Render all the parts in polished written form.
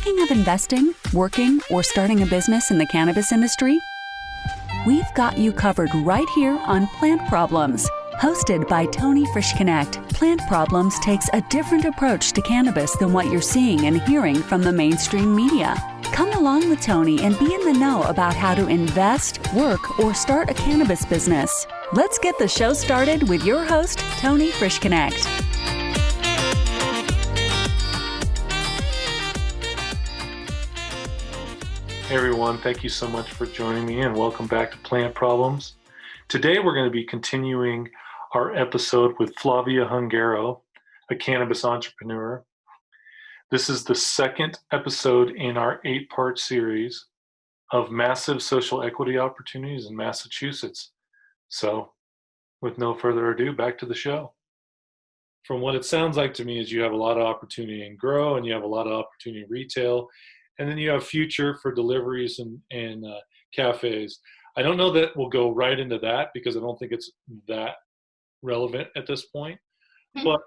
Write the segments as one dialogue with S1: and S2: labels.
S1: Thinking of investing, working, or starting a business in the cannabis industry? We've got you covered right here on Plant Problems. Hosted by Tony Frischknecht, Plant Problems takes a different approach to cannabis than what you're seeing and hearing from the mainstream media. Come along with Tony and be in the know about how to invest, work, or start a cannabis business. Let's get the show started with your host, Tony Frischknecht.
S2: Hey everyone, thank you so much for joining me and welcome back to Plant Problems. Today we're going to be continuing our episode with Flavia Hungaro, a cannabis entrepreneur. This is the second episode in our 8-part series of massive social equity opportunities in Massachusetts. So with no further ado, back to the show. From what it sounds like to me is you have a lot of opportunity in grow and you have a lot of opportunity in retail. And then you have future for deliveries and cafes. I don't know that we'll go right into that because I don't think it's that relevant at this point. But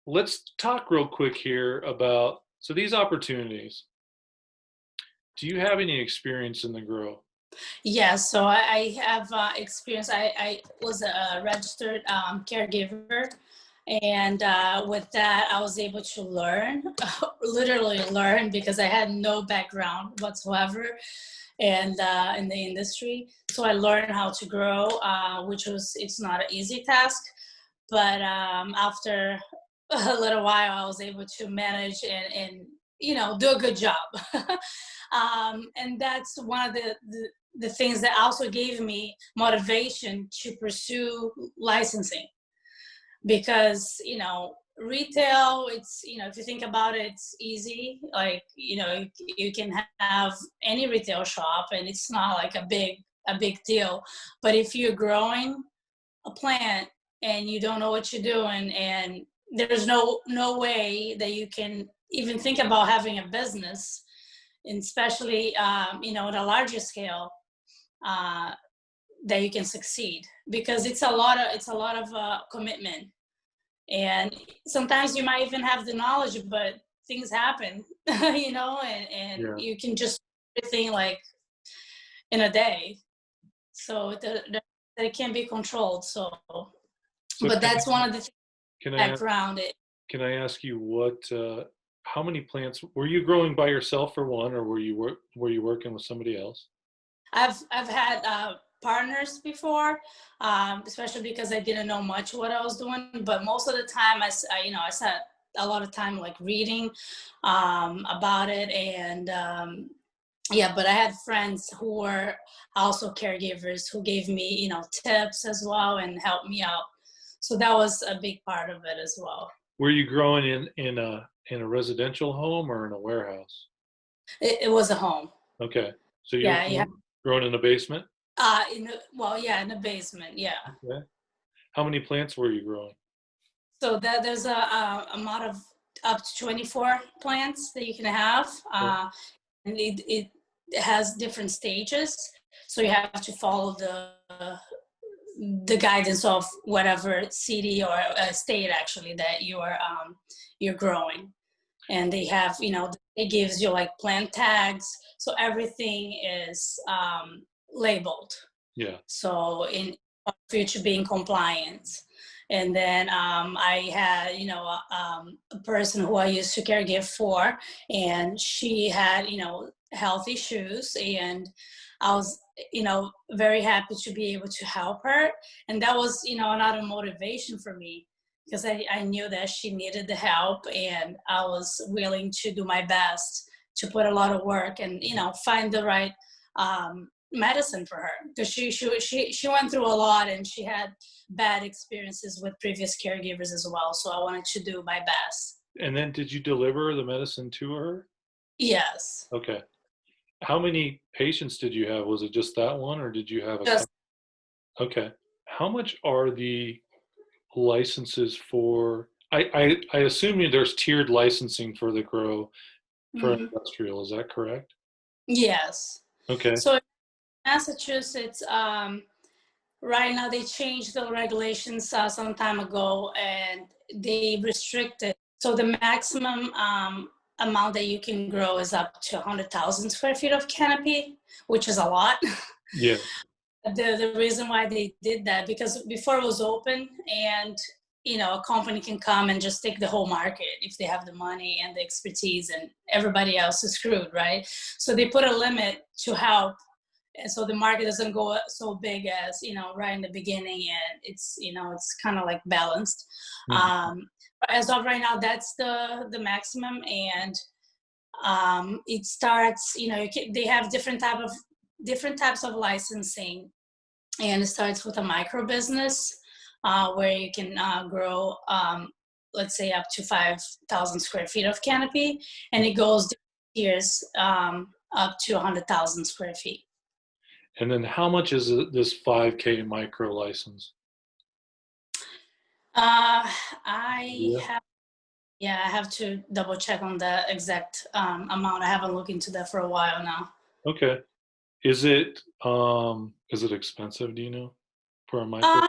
S2: let's talk real quick here about, so these opportunities, do you have any experience in the grow?
S3: Yeah, so I have experience. I was a registered caregiver. And with that, I was able to learn, literally learn, because I had no background whatsoever and in the industry. So I learned how to grow, it's not an easy task. But after a little while, I was able to manage and do a good job. And that's one of the things that also gave me motivation to pursue licensing. Because, retail, it's, if you think about it, it's easy. Like, you can have any retail shop and it's not like a big deal. But if you're growing a plant and you don't know what you're doing and there's no way that you can even think about having a business, and especially, at a larger scale, that you can succeed, because it's a lot of commitment. And sometimes you might even have the knowledge, but things happen, and yeah. You can just do everything like in a day. So it can be controlled. So but that's one of the things background it.
S2: Can I ask you how many plants were you growing by yourself for one, or were you working with somebody else?
S3: I've had partners before, especially because I didn't know much what I was doing. But most of the time, I spent a lot of time like reading about it, and but I had friends who were also caregivers who gave me tips as well and helped me out. So that was a big part of it as well.
S2: Were you growing in a residential home or in a warehouse?
S3: It was a home.
S2: Okay, so you're growing in a basement?
S3: In the basement, yeah.
S2: Okay. How many plants were you growing?
S3: So there's a amount of up to 24 plants that you can have, and it has different stages. So you have to follow the guidance of whatever city or state actually that you're growing, and they have it gives you like plant tags, so everything is labeled.
S2: Yeah.
S3: So for you to be in compliance. And then I had a person who I used to caregive for, and she had health issues, and I was very happy to be able to help her. And that was another motivation for me, because I knew that she needed the help, and I was willing to do my best to put a lot of work and find the right medicine for her, because she went through a lot and she had bad experiences with previous caregivers as well. So I wanted to do my best.
S2: And then did you deliver the medicine to her?
S3: Yes.
S2: Okay. How many patients did you have? Was it just that one, or did you have
S3: just?
S2: Okay. How much are the licenses for? I assume there's tiered licensing for the grow for industrial. Is that correct?
S3: Yes.
S2: Okay.
S3: So Massachusetts, right now they changed the regulations some time ago, and they restricted. So the maximum amount that you can grow is up to 100,000 square feet of canopy, which is a lot.
S2: Yeah.
S3: The reason why they did that, because before it was open, and a company can come and just take the whole market if they have the money and the expertise, and everybody else is screwed, right? So they put a limit to help, and so the market doesn't go so big as right in the beginning, and it's kind of like balanced.
S2: Mhm.
S3: As of right now, that's the maximum, and it starts. They have different types of licensing, and it starts with a micro business where you can grow, let's say, up to 5,000 square feet of canopy, and it goes years up to 100,000 square feet.
S2: And then how much is this 5K micro license?
S3: I
S2: Yeah.
S3: have, yeah, I have to double check on the exact amount. I haven't looked into that for a while now.
S2: Okay. Is it expensive, do you know, for a micro?
S3: Uh,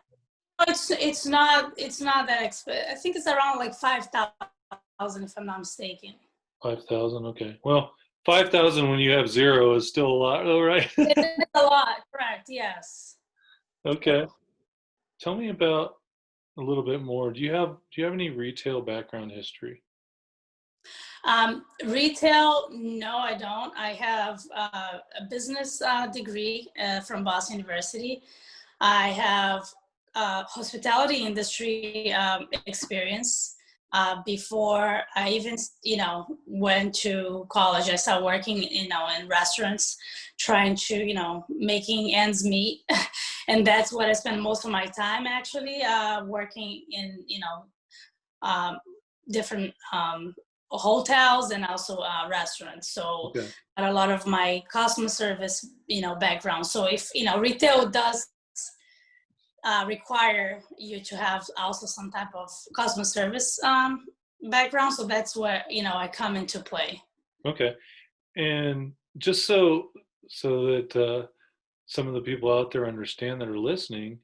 S3: it's not that expensive. I think it's around like 5,000 if I'm not mistaken.
S2: 5,000, okay. Well, 5,000 when you have zero is still a lot, though, right?
S3: It's a lot, correct? Yes.
S2: Okay. Tell me about a little bit more. Do you have any retail background history?
S3: Retail, no, I don't. I have a business degree from Boston University. I have hospitality industry experience. Before I even, went to college, I started working, in restaurants, trying to, making ends meet. And that's what I spend most of my time actually, working in, um, different hotels and also restaurants. So
S2: Okay.
S3: a lot of my customer service, background. So if, retail does require you to have also some type of customer service background. So that's where, I come into play.
S2: Okay. And just so that some of the people out there understand that are listening,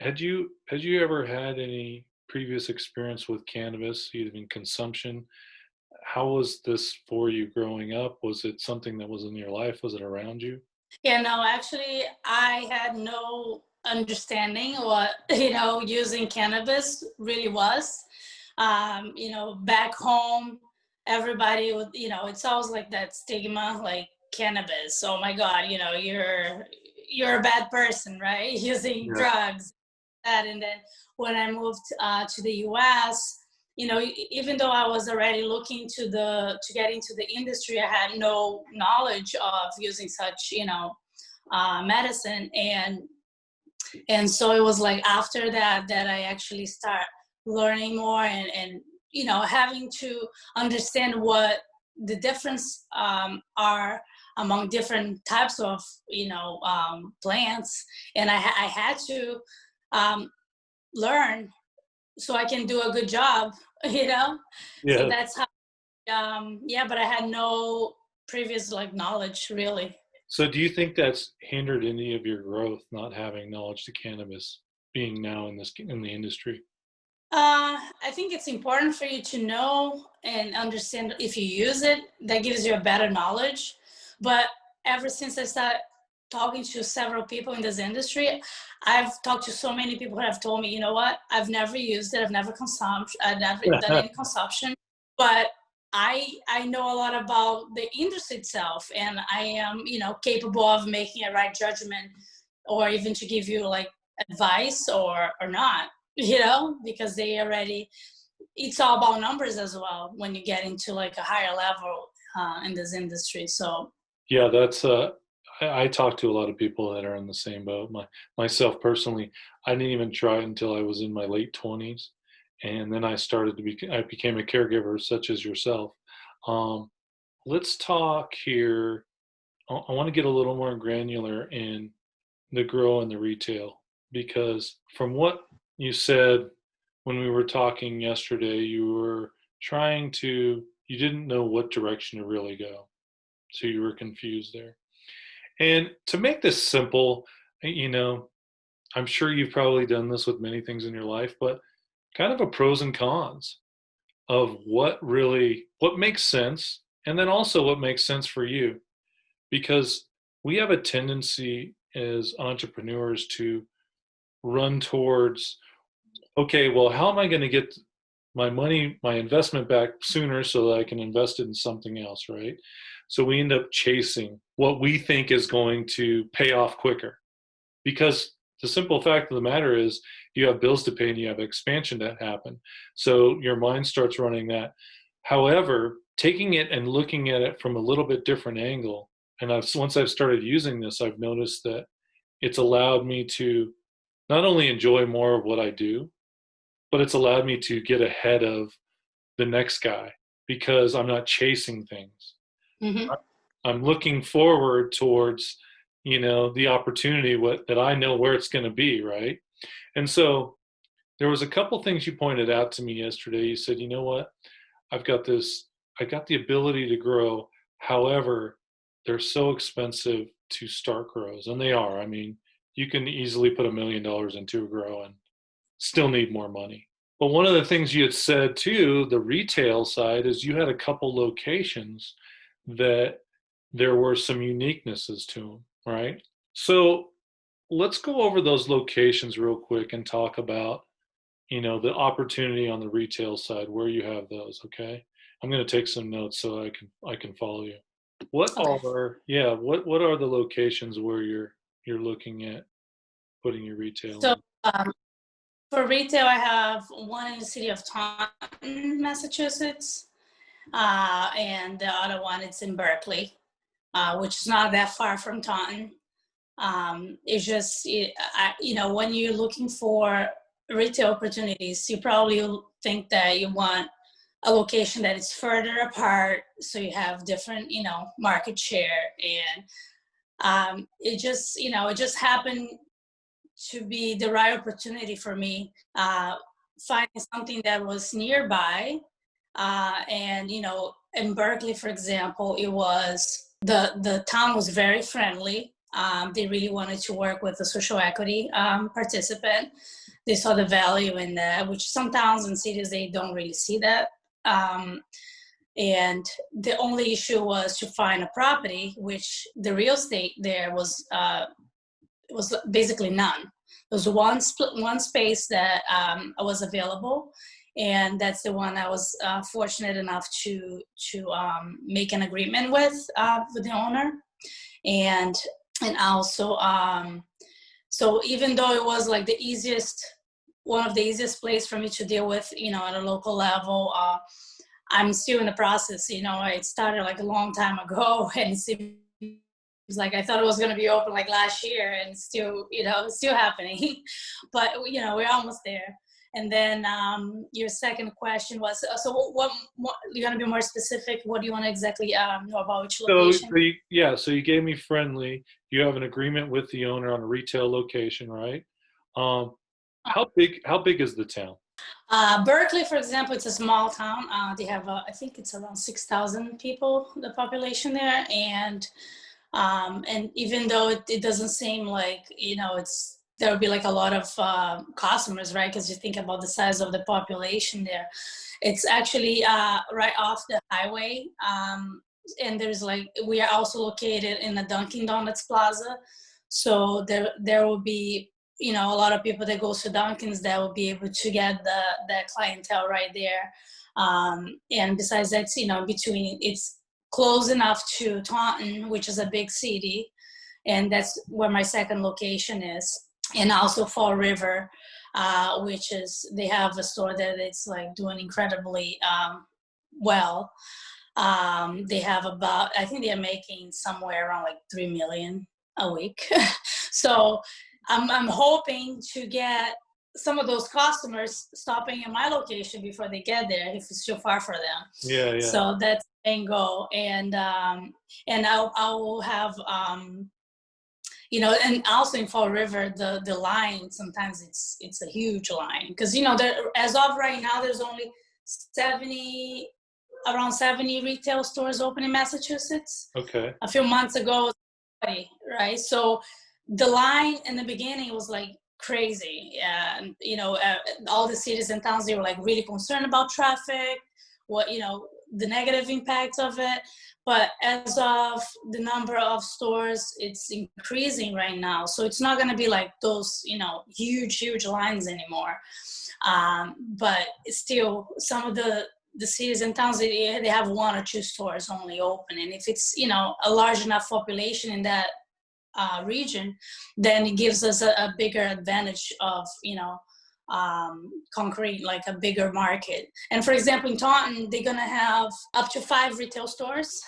S2: had you ever had any previous experience with cannabis, either in consumption? How was this for you growing up? Was it something that was in your life? Was it around you?
S3: Yeah, no, actually, I had no understanding what, using cannabis really was. Back home, everybody would, it's always like that stigma, like cannabis. Oh my God, you're a bad person, right? Using
S2: Yeah.
S3: drugs, that. And then when I moved to the U.S., even though I was already looking to get into the industry, I had no knowledge of using such, medicine, and so it was like after that I actually start learning more, and having to understand what the difference are among different types of plants, and I had to um, learn so I can do a good job, So
S2: Yeah.
S3: that's how, yeah, but I had no previous like knowledge really.
S2: So do you think that's hindered any of your growth, not having knowledge to cannabis, being now in the industry?
S3: I think it's important for you to know and understand if you use it, that gives you a better knowledge. But ever since I started talking to several people in this industry, I've talked to so many people who have told me, you know what, I've never used it, I've never done any consumption, but I know a lot about the industry itself, and I am, capable of making a right judgment, or even to give you like advice or not, because they already, it's all about numbers as well when you get into like a higher level in this industry. So
S2: Yeah, that's I talk to a lot of people that are in the same boat. Myself personally, I didn't even try it until I was in my late 20s, and then I became a caregiver such as yourself. Um, let's talk here. I want to get a little more granular in the grow and the retail, because from what you said when we were talking yesterday, you didn't know what direction to really go, so you were confused there. And to make this simple, you know, I'm sure you've probably done this with many things in your life, but kind of a pros and cons. of what makes sense, and then also what makes sense for you. Because we have a tendency as entrepreneurs to run towards, okay, well, how am I going to get my money, my investment back sooner so that I can invest it in something else, right? So we end up chasing what we think is going to pay off quicker. Because the simple fact of the matter is you have bills to pay and you have expansion that happen. So your mind starts running that. However, taking it and looking at it from a little bit different angle, and once I've started using this, I've noticed that it's allowed me to not only enjoy more of what I do, but it's allowed me to get ahead of the next guy because I'm not chasing things.
S3: Mm-hmm.
S2: I'm looking forward towards, the opportunity that I know where it's going to be, right? And so there was a couple things you pointed out to me yesterday. You said, you know what? I've got this, I got the ability to grow. However, they're so expensive to start grows, and they are. I mean, you can easily put $1 million into a grow and still need more money. But one of the things you had said too, the retail side, is you had a couple locations that there were some uniquenesses to them, right? So let's go over those locations real quick and talk about, the opportunity on the retail side where you have those. Okay, I'm going to take some notes so I can follow you. What
S3: Okay.
S2: what are the locations where you're looking at putting your retail
S3: So
S2: in?
S3: for retail, I have one in the city of Taunton, Massachusetts, and the other one is in Berkeley, which is not that far from Taunton. It's just, when you're looking for retail opportunities, you probably think that you want a location that is further apart, so you have different, market share, and it just happened to be the right opportunity for me, finding something that was nearby. And, in Berkeley, for example, it was the town was very friendly. They really wanted to work with the social equity participant. They saw the value in that, which some towns and cities, they don't really see that. And the only issue was to find a property, which the real estate there was basically none. There was one space that was available, and that's the one I was fortunate enough to make an agreement with the owner, and also so even though it was like one of the easiest place for me to deal with, at a local level, I'm still in the process. It started like a long time ago, and it's like I thought it was going to be open like last year, and still, still happening. But we're almost there. And then your second question was, so what you're going to be more specific? What do you want to exactly know about which location?
S2: So you gave me friendly. You have an agreement with the owner on a retail location, right? How big is the town?
S3: Berkeley, for example, it's a small town. They have, I think it's around 6,000 people, the population there. And even though it doesn't seem like, there would be like a lot of customers, right? Because you think about the size of the population there. It's actually right off the highway. And we are also located in the Dunkin' Donuts Plaza. So there will be, a lot of people that go to Dunkin's that will be able to get that clientele right there. And besides that, it's close enough to Taunton, which is a big city, and that's where my second location is. And also Fall River, which they have a store there that's like doing incredibly well. They have I think they're making somewhere around like 3 million a week. So I'm hoping to get some of those customers stopping at my location before they get there, if it's too far for them.
S2: Yeah.
S3: So that's the main goal. And I will have, and also in Fall River, the line, sometimes it's a huge line. Because, as of right now, there's only around 70 retail stores open in Massachusetts.
S2: Okay.
S3: A few months ago, right? So the line in the beginning was like crazy. And, all the cities and towns, they were like really concerned about traffic, the negative impacts of it. But as of the number of stores, it's increasing right now. So it's not going to be like those, huge lines anymore. But still, some of the cities and towns, they have 1 or 2 stores only open. And if it's, a large enough population in that region, then it gives us a bigger advantage of, concrete, like a bigger market. And for example, in Taunton, they're going to have up to 5 retail stores.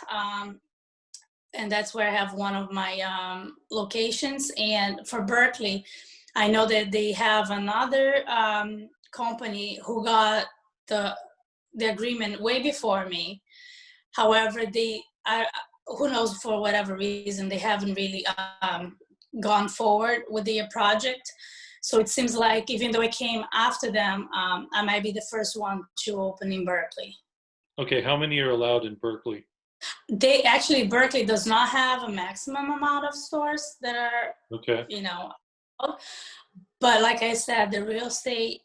S3: And that's where I have one of my locations. And for Berkeley, I know that they have another company who got the agreement way before me. However, who knows, for whatever reason, they haven't really gone forward with their project. So it seems like even though I came after them, I might be the first one to open in Berkeley.
S2: Okay, how many are allowed in Berkeley?
S3: Berkeley does not have a maximum amount of stores that are,
S2: okay,
S3: but like I said, the real estate,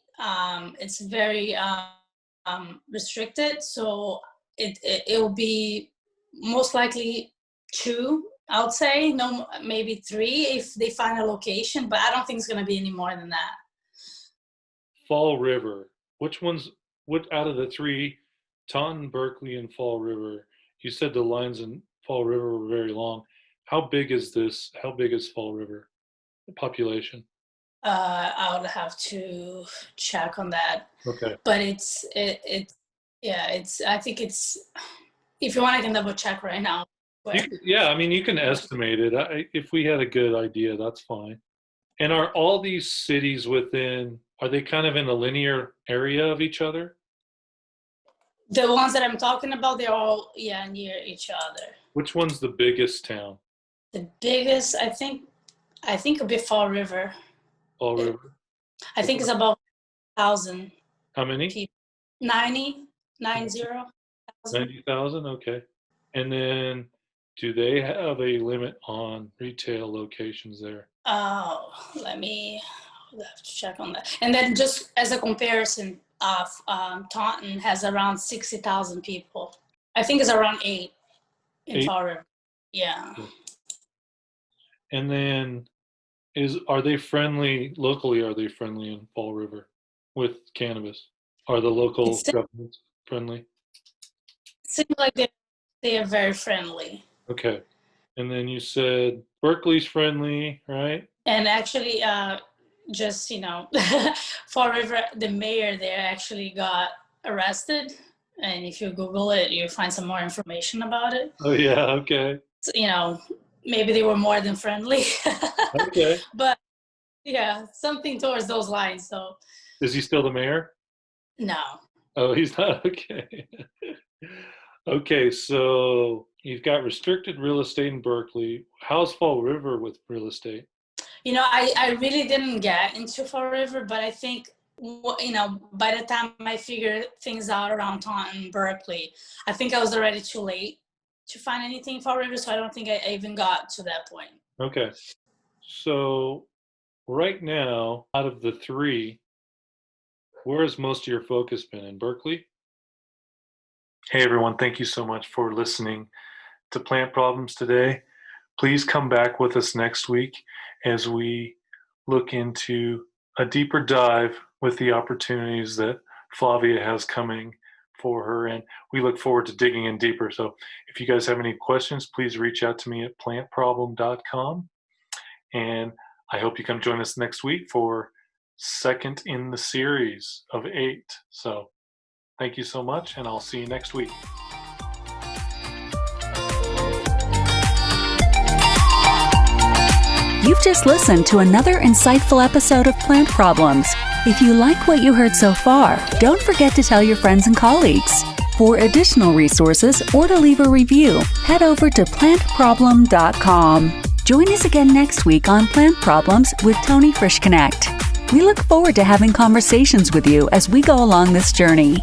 S3: it's very restricted. So it will be most likely 2, I would say, no, maybe 3 if they find a location, but I don't think it's going to be any more than that.
S2: Fall River, what out of the 3, Taunton, Berkeley, and Fall River, you said the lines in Fall River were very long. How big is this? How big is Fall River, the population?
S3: I would have to check on that.
S2: Okay.
S3: But I think it's, if you want, I can double check right now.
S2: You can estimate it. If we had a good idea, that's fine. And are all these cities are they kind of in a linear area of each other?
S3: The ones that I'm talking about, they're all, near each other.
S2: Which one's the biggest town?
S3: The biggest, I think it'll be Fall River.
S2: Fall River?
S3: I think it's about 1,000.
S2: How many?
S3: People. 90,000.
S2: 90,000, okay. And then do they have a limit on retail locations there?
S3: Oh, I'll have to check on that. And then just as a comparison, Taunton has around 60,000 people. I think it's around 8 in Fall River. Yeah.
S2: And then are they friendly locally? Are they friendly in Fall River with cannabis? Are the local governments friendly?
S3: It seems like they are very friendly.
S2: Okay. And then you said Berkeley's friendly, right?
S3: And actually, Fall River, the mayor there actually got arrested. And if you Google it, you find some more information about it.
S2: Oh, yeah. Okay.
S3: So, maybe they were more than friendly.
S2: Okay.
S3: But yeah, something towards those lines. So.
S2: Is he still the mayor?
S3: No.
S2: Oh, he's not? Okay. Okay, so you've got restricted real estate in Berkeley. How's Fall River with real estate?
S3: I really didn't get into Fall River, but I think, by the time I figured things out around Taunton, Berkeley, I think I was already too late to find anything in Fall River, so I don't think I even got to that point.
S2: Okay. So right now, out of the 3, where has most of your focus been? In Berkeley? Hey everyone, thank you so much for listening to Plant Problems today. Please come back with us next week as we look into a deeper dive with the opportunities that Flavia has coming for her, and we look forward to digging in deeper. So if you guys have any questions, please reach out to me at plantproblem.com, and I hope you come join us next week for second in the series of 8. So thank you so much, and I'll see you next week.
S1: You've just listened to another insightful episode of Plant Problems. If you like what you heard so far, don't forget to tell your friends and colleagues. For additional resources or to leave a review, head over to plantproblem.com. Join us again next week on Plant Problems with Tony Frischknecht. We look forward to having conversations with you as we go along this journey.